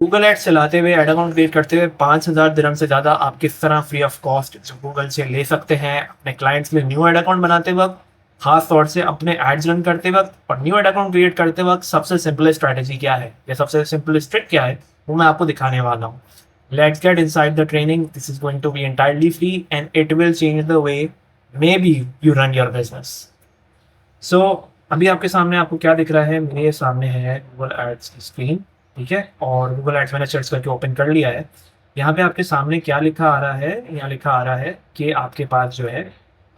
Google ads चलाते हुए, add account create करते हुए 5,000 दिरहम से ज़्यादा आप किस तरह फ्री ऑफ कॉस्ट जो गूगल से ले सकते हैं अपने क्लाइंट्स में न्यू ऐड अकाउंट बनाते वक्त, खास तौर से अपने एड्स रन करते वक्त और न्यू ऐड अकाउंट क्रिएट करते वक्त सबसे सिंपल स्ट्रैटेजी क्या है या सबसे सिंपल ट्रिक क्या है, वो मैं आपको दिखाने वाला हूँ। Let's get inside the training. This is going to be entirely free and it will change the way maybe you run your business. So अभी आपके सामने आपको क्या दिख रहा है? मेरे सामने है गूगल एड्स की स्क्रीन, ठीक है, और गूगल एड्स मैंने सर्च करके ओपन कर लिया है। यहाँ पे आपके सामने क्या लिखा आ रहा है? यहाँ लिखा आ रहा है कि आपके पास जो है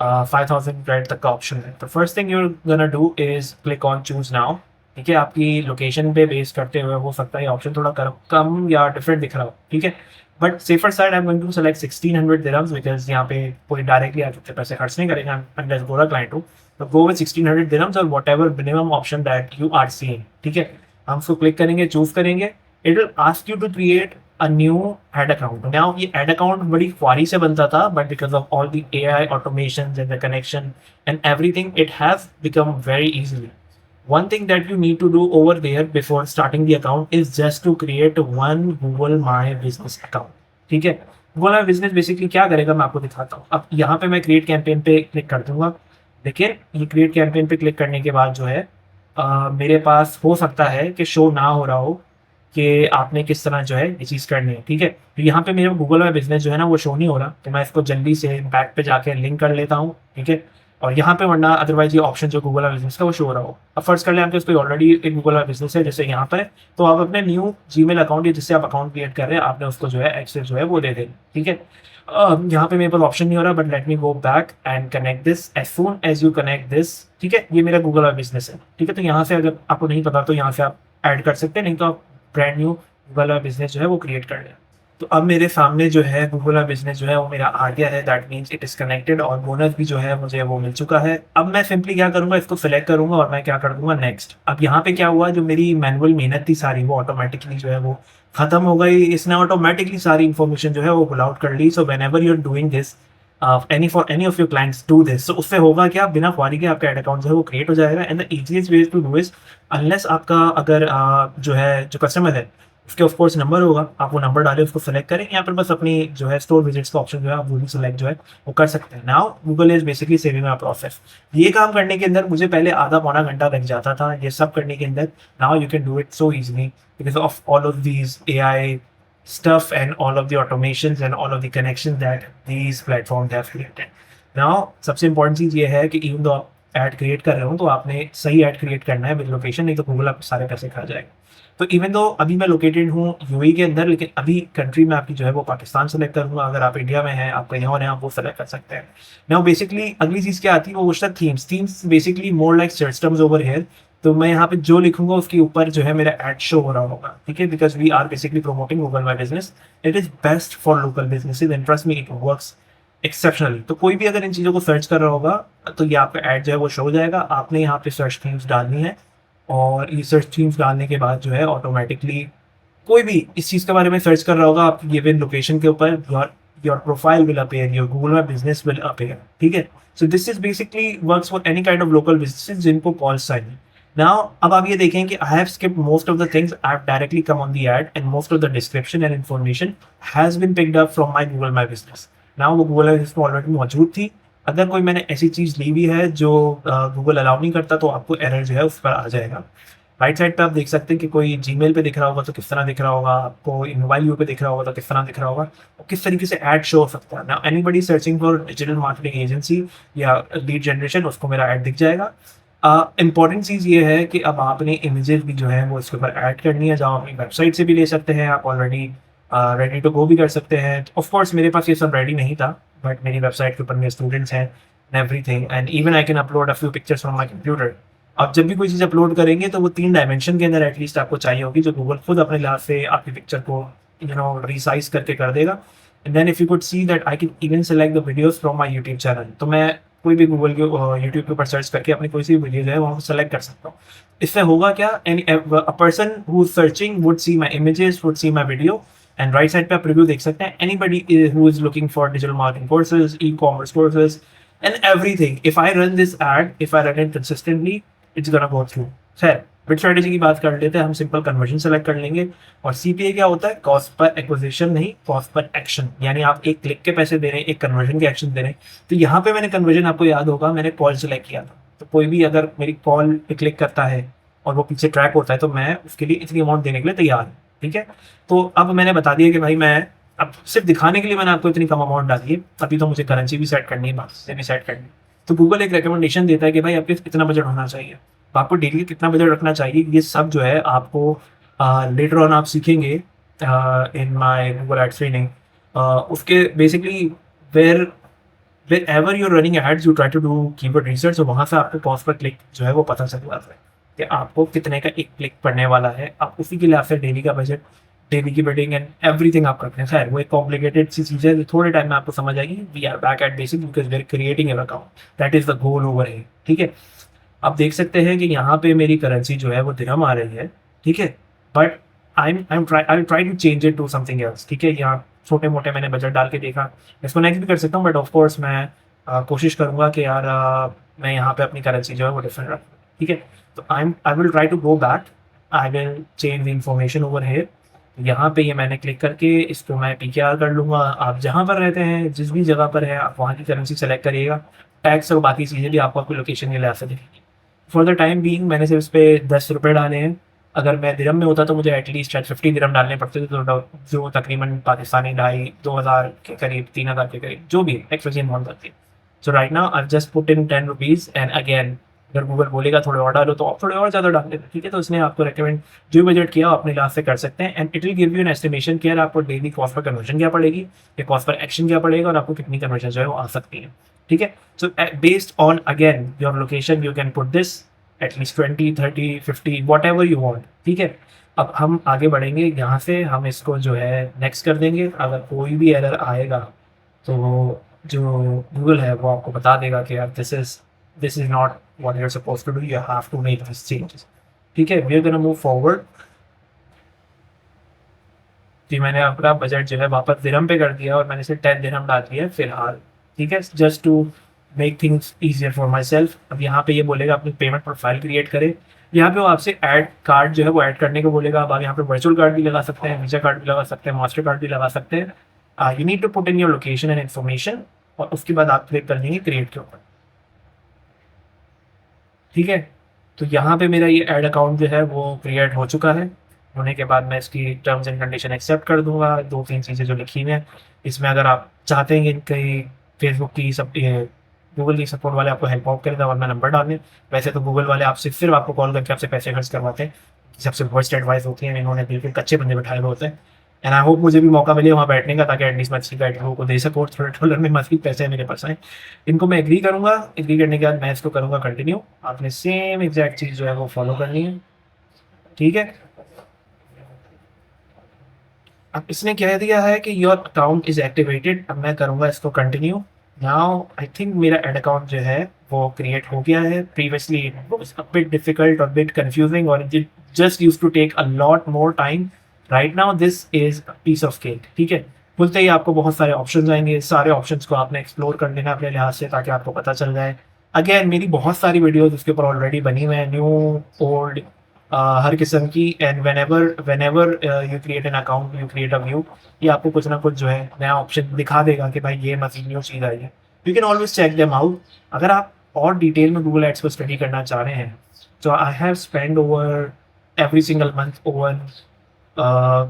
5,000 क्रेडिट तक का ऑप्शन है। तो first thing you're gonna do is click on choose now. ठीक है, आपकी लोकेशन पे बेस करते हुए हो सकता है ऑप्शन थोड़ा कम या डिफरेंट दिख रहा हो, ठीक है, but safer side I am going to select 1600 dirhams because यहाँ पे कोई डायरेक्टली आप इतने पैसे खर्च नहीं करेगा अनलेस गोरा क्लाइंट हो। तो गो विद 1600 दिरहम्स और whatever minimum option that you are seeing, ठीक है। हम उसको क्लिक करेंगे, चूज करेंगे, it will ask you to create a new ad account. Now ये एड अकाउंट बड़ी ख्वारी से बनता था, but because of all the AI automation and the connection and everything it has become very easily. One thing that you need to do over there before starting the account is just to create one Google My Business account, ठीक है। Google My Business basically क्या करेगा मैं आपको दिखाता हूँ। अब यहाँ पे मैं क्रिएट कैंपेन पे क्लिक कर दूंगा। देखिए, ये क्रिएट कैंपेन पे क्लिक करने के बाद जो है मेरे पास हो सकता है कि शो ना हो रहा हो कि आपने किस तरह जो है ये चीज़ करनी है, ठीक है। तो यहाँ पे मेरा गूगल माई बिजनेस जो है ना वो शो नहीं हो रहा, तो मैं इसको जल्दी से बैक पे जाके लिंक कर लेता हूँ, ठीक है। और यहाँ पे वरना अदरवाइज ये ऑप्शन जो गूगल माई बिजनेस का वो शो हो रहा हो। अब फर्स्ट कर ले आपके उस पर ऑलरेडी एक गूगल माई बिजनेस है जैसे यहाँ पर है, तो आप अपने न्यू जीमेल अकाउंट या जिससे आप अकाउंट क्रिएट कर रहे हैं आपने उसको जो है एक्सेस जो है वो दे दें, ठीक है। यहाँ पे मेरे पास ऑप्शन नहीं हो रहा, but let me go back and connect this as soon as you connect this, ठीक है। ये मेरा गूगल माई बिजनेस है, ठीक है। तो यहाँ से अगर आपको नहीं पता तो यहाँ से आप ऐड कर सकते हैं, नहीं तो आप brand new Google My business जो है वो क्रिएट कर लें। तो अब मेरे सामने जो है गूगल माई बिजनेस जो है वो मेरा आ गया है, that means it is connected और बोनस भी जो है मुझे वो मिल चुका है। अब मैं सिंपली क्या करूंगा, इसको सिलेक्ट करूंगा और मैं क्या कर दूंगा नेक्स्ट। अब यहाँ पे क्या हुआ, जो मेरी मैनुअल मेहनत थी सारी वो ऑटोमेटिकली जो है वो खत्म हो गई। इसने ऑटोमेटिकली सारी इन्फॉर्मेशन जो है वो पुल आउट कर ली। So whenever you're doing this any for any of your clients do this, तो उससे होगा क्या, बिना क्वारी के आपका एड अकाउंट जो है वो क्रिएट हो जाएगा। And the easiest way to do is, unless आपका अगर जो है जो कस्टमर है उसके ऑफ कोर्स नंबर होगा, आप वो नंबर डालें, उसको सेलेक्ट करें, यहाँ पर बस अपनी जो है स्टोर विजिट्स का ऑप्शन जो है आप वो भी सेलेक्ट जो है वो कर सकते हैं। Now Google is basically saving a process. ये काम करने के अंदर मुझे पहले आधा पौना घंटा लग जाता था ये सब करने के अंदर। Now you can do it so easily because of all of these AI stuff and all of the automations and all of the connections that these platforms have created. Now सबसे इंपॉर्टेंट चीज़ ये है कि even though आप add create कर रहे हो तो आपने सही ऐड क्रिएट करना है विद लोकेशन, नहीं तो गूगल आपके सारे पैसे खा जाएगा। तो इवन दो अभी मैं लोकेटेड हूँ यूएई के अंदर, लेकिन अभी कंट्री में आपकी जो है वो पाकिस्तान सेलेक्ट करूँगा। अगर आप इंडिया में हैं, आप कहीं और हैं, आप वो सेलेक्ट कर सकते हैं। नाउ बेसिकली अगली चीज़ क्या आती है वो उसका themes basically more like search terms over here. तो मैं यहाँ पे जो लिखूंगा उसके ऊपर जो है मेरा एड शो हो रहा होगा, ठीक है, because we are basically promoting Google My Business. It is best for local businesses and trust me it works exceptionally. तो कोई भी अगर इन चीज़ों को सर्च कर रहा होगा तो ये आपका ऐड जो है वो शो हो जाएगा। आपने यहाँ पे सर्च थीम्स डालनी है और ये सर्च थीम्स डालने के बाद जो है ऑटोमेटिकली कोई भी इस चीज़ के बारे में सर्च कर रहा होगा आप गिवन लोकेशन के ऊपर, your profile will appear, your Google My Business will appear, ठीक है। So this is basically works for any kind of local businesses जिनको कॉल साइन। नाउ अब आप ये देखें कि I have skipped most of the things, I have directly come on the ad and most of the description and information has been picked up from my Google My Business. Now वो Google My business में already मौजूद थी। अगर कोई मैंने ऐसी चीज़ ली हुई है जो गूगल अलाउ नहीं करता तो आपको एरर जो है उस पर आ जाएगा। राइट साइड पे आप देख सकते हैं कि कोई जीमेल पे दिख रहा होगा तो किस तरह दिख रहा होगा, आपको मोबाइल व्यू पे दिख रहा होगा तो किस तरह दिख रहा होगा, और किस तरीके से ऐड शो हो सकता है। Now anybody searching for digital marketing agency या लीड जनरेशन, उसको मेरा ऐड दिख जाएगा। इंपॉर्टेंट चीज़ ये है कि अब आपने इमेजेस भी जो है वो इसके ऊपर ऐड करनी है, जहाँ अपनी वेबसाइट से भी ले सकते हैं, आप ऑलरेडी रेडी टू गो भी कर सकते हैं। ऑफ कोर्स मेरे पास ये सब रेडी नहीं था, बट मेरी वेबसाइट के ऊपर मेरे स्टूडेंट्स हैं everything, and even I can upload a few pictures from my computer. आप जब भी कोई चीज़ अपलोड करेंगे तो वो 3 डायमेंशन के अंदर एटलीस्ट आपको चाहिए होगी, जो गूगल खुद अपने लिहाज से आपकी पिक्चर को रिसाइज करके कर देगा। And then if you could see that I can even select the videos from my YouTube channel, तो मैं कोई भी गूगल के यूट्यूब के ऊपर सर्च करके अपनी कोई सी वीडियो जो है वहाँ सेलेक्ट कर सकता हूँ। इससे होगा क्या, a person who is searching would see my images, would see my video, and right side पे आप रिव्यू देख सकते हैं। Anybody who is looking for digital marketing courses, e-commerce courses and everything, if I run this ad, if I run it consistently, it's gonna go through. खैर bid strategy की बात कर लेते हैं, हम सिंपल कन्वर्जन सेलेक्ट कर लेंगे। और सीपीए क्या होता है? कॉस्ट पर एक्विजिशन नहीं, कॉस्ट पर एक्शन, यानी आप एक क्लिक के पैसे दे रहे हैं, एक कन्वर्जन के एक्शन दे रहे हैं। तो यहाँ पे मैंने कन्वर्जन, आपको याद होगा मैंने कॉल सेलेक्ट किया था, तो कोई भी अगर मेरी कॉल पे क्लिक करता है और वो पीछे ट्रैक होता है तो मैं उसके लिए इतनी अमाउंट देने के लिए तैयार हूँ। ठीक है, तो अब मैंने बता दिया कि भाई मैं, अब सिर्फ दिखाने के लिए मैंने आपको इतनी कम अमाउंट डाली है, अभी तो मुझे करेंसी भी सेट करनी है, बाकी से भी सेट करनी है। तो गूगल एक रिकमेंडेशन देता है कि भाई आपके इतना बजट होना चाहिए, तो आपको डेली कितना बजट रखना चाहिए, ये सब जो है आपको लेटर ऑन आप सीखेंगे in my Google ads training. उसके basically where wherever you're running ads you try to do keyword research, और वहाँ से आपको कॉस्ट पर क्लिक जो है वो पता चल जाता है कि आपको कितने का एक क्लिक पड़ने वाला है। आप उसी के लिए आपसे डेली का बजट, डेली की बिडिंग एंड एवरीथिंग आप करते हैं। खैर वो एक कॉम्प्लिकेटेड सी चीज़ है, थोड़े टाइम में आपको समझ आएगी। We are back at basic because we are creating an account, that is the goal over है। ठीक है, आप देख सकते हैं कि यहाँ पे मेरी करेंसी जो है वो दिरहम आ रही है। ठीक है, but I try to change it to something else. ठीक है, यहाँ छोटे मोटे मैंने बजट डाल के देखा, इसको नेक्स्ट भी कर सकता हूँ, बट ऑफ कोर्स मैं कोशिश करूँगा कि यार मैं यहाँ पे अपनी करेंसी जो है वो डिफरेंट रखूँ। ठीक है, तो I will try to go back, I will change the information over here. यहाँ पे ये मैंने क्लिक करके इसको मैं पीकेआर कर लूँगा। आप जहाँ पर रहते हैं, जिस भी जगह पर है, आप वहाँ की करेंसी सेलेक्ट करिएगा। टैक्स और बाकी चीज़ें भी आपको आपकी लोकेशन के लिहाज से दिखेंगी। फॉर द टाइम बीइंग मैंने सिर्फ इस पे 10 रुपये डाले हैं। अगर मैं दिरहम में होता तो मुझे एटलीस्ट शायद 50 दिरहम डालने पड़ते थे, तो जो तकरीबन पाकिस्तानी 2,500 के करीब, 3,000 के करीब, जो भी एक्सचेंज अमाउंट करती है। So right now I just put in 10 rupees and again अगर गूगल बोलेगा थोड़े और डालो तो आप थोड़े और ज़्यादा डाल देते। ठीक है, तो इसने आपको रिकमेंड जो बजट किया आप अपने लिहाज से कर सकते हैं, and it will give you an estimation कि यार आपको डेली कॉस्ट पर कन्वर्जन क्या पड़ेगी, या कॉस्ट पर एक्शन क्या पड़ेगा, और आपको कितनी कन्वर्जन जो है वो आ सकती है। ठीक है, so based on again your location you can put this at least 20, 30, 50 what ever you want. ठीक है, अब हम आगे बढ़ेंगे, यहाँ से हम इसको जो है नेक्स्ट कर देंगे। अगर कोई भी एरर आएगा तो जो गूगल है वो आपको बता देगा कि यार this is not what you're supposed to do, you have to make these changes। ठीक है, we're gonna move forward। जी, मैंने अपना बजट जो है वापस दिरहम पे कर दिया और मैंने इसे 10 दिरहम डाल दिया फिलहाल। ठीक है, just to make things easier for myself. अब यहाँ पे ये बोलेगा अपनी पेमेंट प्रोफाइल क्रिएट करे। यहाँ पे वो आपसे ऐड कार्ड जो है वो ऐड करने को बोलेगा। अब आप यहाँ पे वर्चुअल कार्ड भी लगा सकते हैं, वीजा कार्ड भी लगा सकते हैं, मास्टर कार्ड भी लगा सकते हैं। You need to put in your location and information, और उसके बाद आप क्लिक कर देंगे क्रिएट के ऊपर। ठीक है, तो यहाँ पे मेरा ये ऐड अकाउंट जो है वो क्रिएट हो चुका है। होने के बाद मैं इसकी टर्म्स एंड कंडीशन एक्सेप्ट कर दूंगा। 2-3 चीज़ें जो लिखी हुई हैं इसमें, अगर आप चाहते हैं कि कहीं फेसबुक की सब गूगल की सपोर्ट वाले आपको हेल्प आउट करें तो अपना नंबर डाल दें। वैसे तो गूगल वाले आपसे सिर्फ आपको कॉल करके आपसे पैसे खर्च करवाते हैं, सबसे वर्स्ट एडवाइस होती है, इन्होंने बिल्कुल कच्चे बंदे बैठाए हुए होते हैं। एंड आई होप मुझे भी मौका मिले वहाँ बैठने का, ताकि एटलीस्ट मैं अच्छी गाइड लोगों को दे सकूँ, थोड़े डॉलर में मस्ती पैसे मेरे पास आए। इनको मैं एग्री करूँगा, एग्री करने के बाद मैं इसको करूँगा कंटिन्यू। आपने सेम एग्जैक्ट चीज़ जो है वो फॉलो करनी है। ठीक है, अब इसने कह दिया है कि योर अकाउंट इज एक्टिवेटेड। अब मैं करूँगा इसको कंटिन्यू। नाउ आई थिंक मेरा एड अकाउंट जो है वो क्रिएट हो गया है। Previously it was a bit difficult और बिट कंफ्यूजिंग और it just used to take a lot more time. Right now this is a piece of cake. ठीक है, खुलते ही आपको बहुत सारे ऑप्शंस आएंगे, सारे ऑप्शंस को आपने एक्सप्लोर कर लेना अपने लिहाज से, ताकि आपको पता चल जाए। अगेन मेरी बहुत सारी वीडियोस उसके ऊपर ऑलरेडी बनी हुई हैं, न्यू ओल्ड हर किस्म की। And when ever you create an account, you create a view, ये आपको कुछ ना कुछ जो है नया ऑप्शन दिखा देगा कि भाई ये मजीद न्यू चीज़ आई है। You can always check them out. अगर आप और डिटेल में गूगल एड्स को स्टडी करना चाह रहे हैं, तो I have spend over every single month over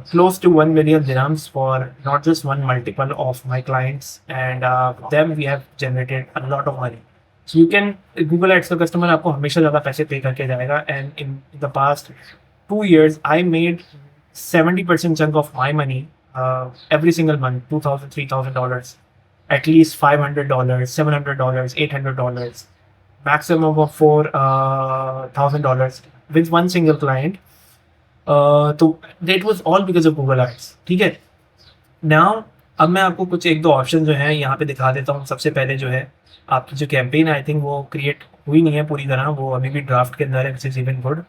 close to 1 million dirhams for not just one, multiple of my clients, and them we have generated a lot of money। So you can, Google Ads का customer आपको हमेशा ज़्यादा पैसे पे करके जाएगा। And in the past 2 years I made 70% chunk of my money every single month, $2,000, $3,000, at least $500, $700, $800, maximum of $4,000 with one single client। तो that was all because of Google Ads। ठीक है, नाउ अब मैं आपको कुछ एक दो ऑप्शन जो है यहाँ पे दिखा देता हूँ। सबसे पहले जो है आपकी जो कैंपेन आई थिंक वो क्रिएट हुई नहीं है पूरी तरह, वो अभी भी ड्राफ्ट के अंदर है, विच इज़ इवन गुड।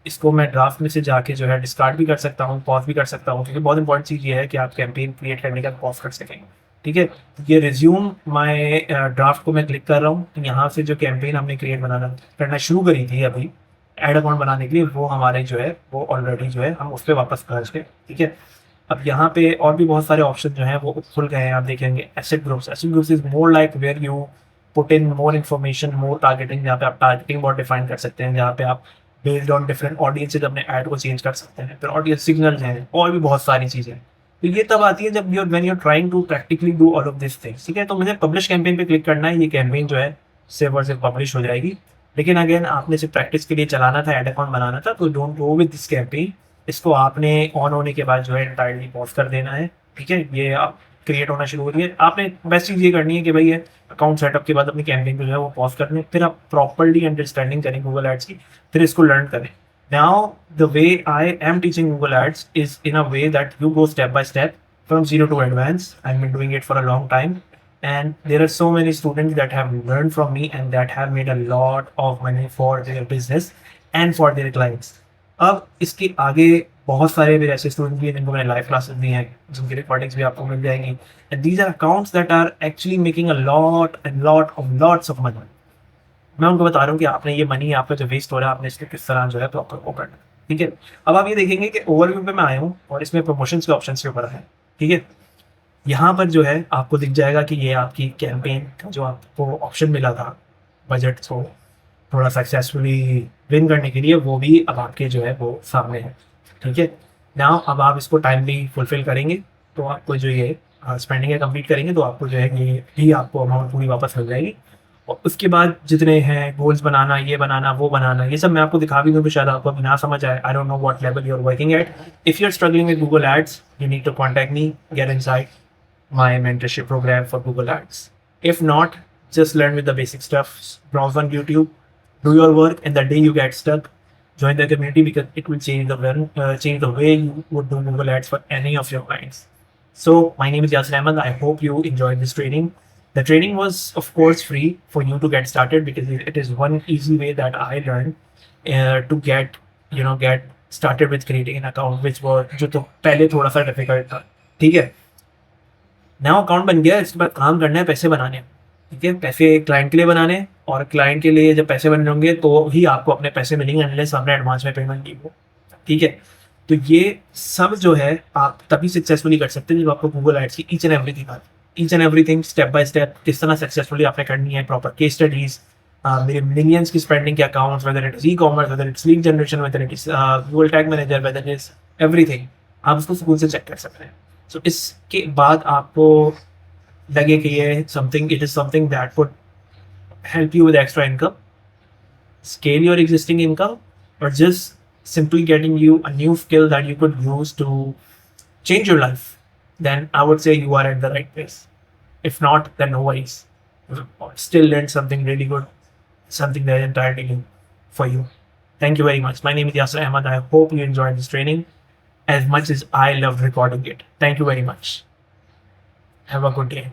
इसको मैं ड्राफ्ट में से जाके जो है डिस्कार्ड भी कर सकता हूँ, पॉज भी कर सकता हूँ, क्योंकि बहुत इंपॉर्टेंट चीज़ ये है कि आप कैंपेन क्रिएट करने का पॉज कर सकें। ठीक है, ये रिज्यूम माय ड्राफ्ट को मैं क्लिक कर रहा हूँ। तो यहाँ से जो कैंपेन हमने क्रिएट बनाना करना शुरू करी थी अभी, ऐड अकाउंट बनाने के लिए, वो हमारे जो है वो ऑलरेडी जो है हम उस पर वापस खर्च गए, ठीक है। अब यहाँ पे और भी बहुत सारे ऑप्शन जो हैं वो खुल गए हैं, आप देखेंगे asset groups is more like where you put in more information, more targeting, जहाँ पे आप टारगेटिंग बहुत डिफाइन कर सकते हैं, जहाँ पे आप बेस्ड ऑन डिफरेंट ऑडियंसेज अपने ऐड को चेंज कर सकते हैं, फिर ऑडियंस सिग्नल हैं और भी बहुत सारी चीज़ें। तो ये तब आती है जब you're when you're trying to practically do all of this things, ठीक है। तो मुझे पब्लिश कैंपेन पे क्लिक करना है, ये कैंपेन जो है सिर्फ और सिर्फ पब्लिश हो जाएगी। लेकिन अगेन आपने सिर्फ प्रैक्टिस के लिए चलाना था, ऐड अकाउंट बनाना था, तो don't go with this campaign. इसको आपने ऑन होने के बाद जो है एंटायरली पॉज कर देना है, ठीक है। ये आप क्रिएट होना शुरू हो रही है, आपने बेस्ट चीज़ ये करनी है कि भाई ये अकाउंट सेटअप के बाद अपनी कैंपेन जो है वो पॉज कर लें, फिर आप प्रॉपरली अंडरस्टैंडिंग करें गूगल एड्स की, फिर इसको लर्न करें। Now the way I am teaching Google ads is in a way that you go step by step from zero to advanced. I've been doing it for a long time, and there are so many students that have learned from me and that have made a lot of money for their business and for their clients. अब इसके आगे बहुत सारे मेरे ऐसे students भी हैं जिनको मैंने लाइव क्लासेस दी हैं, जिनकी रिकॉर्डिंग्स भी आपको मिल जाएंगी, and these are accounts that are actually making a lot and lots of money. मैं उनको बता रहा हूँ कि आपने ये मनी आपका जो वेस्ट हो रहा है, आपने इसको किस तरह जो है प्रॉपर वो करना है, ठीक है। अब आप ये देखेंगे कि ओवरव्यू पे मैं आया हूँ और इसमें प्रमोशंस के ऑप्शंस के ऊपर है, ठीक है। यहाँ पर जो है आपको दिख जाएगा कि ये आपकी कैंपेन का जो आपको ऑप्शन मिला था बजट को थोड़ा सक्सेसफुली विन करने के लिए, वो भी अब आपके जो है वो सामने है, ठीक है। नाउ अब आप इसको टाइमली फुलफिल करेंगे तो आपको जो ये स्पेंडिंग है कंप्लीट करेंगे तो आपको जो है ये भी आपको अमाउंट पूरी वापस मिल जाएगी। और उसके बाद जितने हैं गोल्स बनाना, ये बनाना, वो बनाना, ये सब मैं आपको दिखा भी दूँ तो शायद आपको अभी ना समझ आए। I don't know what level you are working at. If you are struggling with Google ads you need to contact me, get inside my mentorship program for Google Ads. If not, just learn with the basic stuff, browse on YouTube, do your work, and the day you get stuck, join the community because it will change the way you would do Google Ads for any of your clients. So my name is Yasir Ahmed. I hope you enjoyed this training. The training was of course free for you to get started because it is one easy way that I learned to get started with creating an account, which was जो तो पहले थोड़ा सा difficult था, ठीक है। नया account बन गया, इसके बाद काम करना है पैसे बनाने, ठीक है। पैसे क्लाइंट के लिए बनाने, और क्लाइंट के लिए जब पैसे बन होंगे तो ही आपको अपने पैसे मिलेंगे, अनलेस आपने एडवांस में पेमेंट की हो, ठीक है। तो ये सब जो है आप तभी सक्सेसफुली कर सकते हैं जब आपको गूगल एड्स की each and everything step by step किस तरह सक्सेसफुली आपने करनी है, प्रॉपर केस स्टडीज, मेरे मिलियंस की स्पेंडिंग के accounts, whether it is e commerce, whether it's lead generation, whether it is Google tag manager, whether it is everything, आप उसको सुकून से चेक कर सकते हैं। सो इसके बाद आपको लगे कि ये it is something that would help you with extra income, scale your existing income, or just simply getting you a new skill that you could use to change your life, then I would say you are at the right place. If not, then no worries. Still learn something really good, something that is entirely new for you. Thank you very much. My name is Yasir Ahmed. I hope you enjoyed this training as much as I loved recording it. Thank you very much. Have a good day.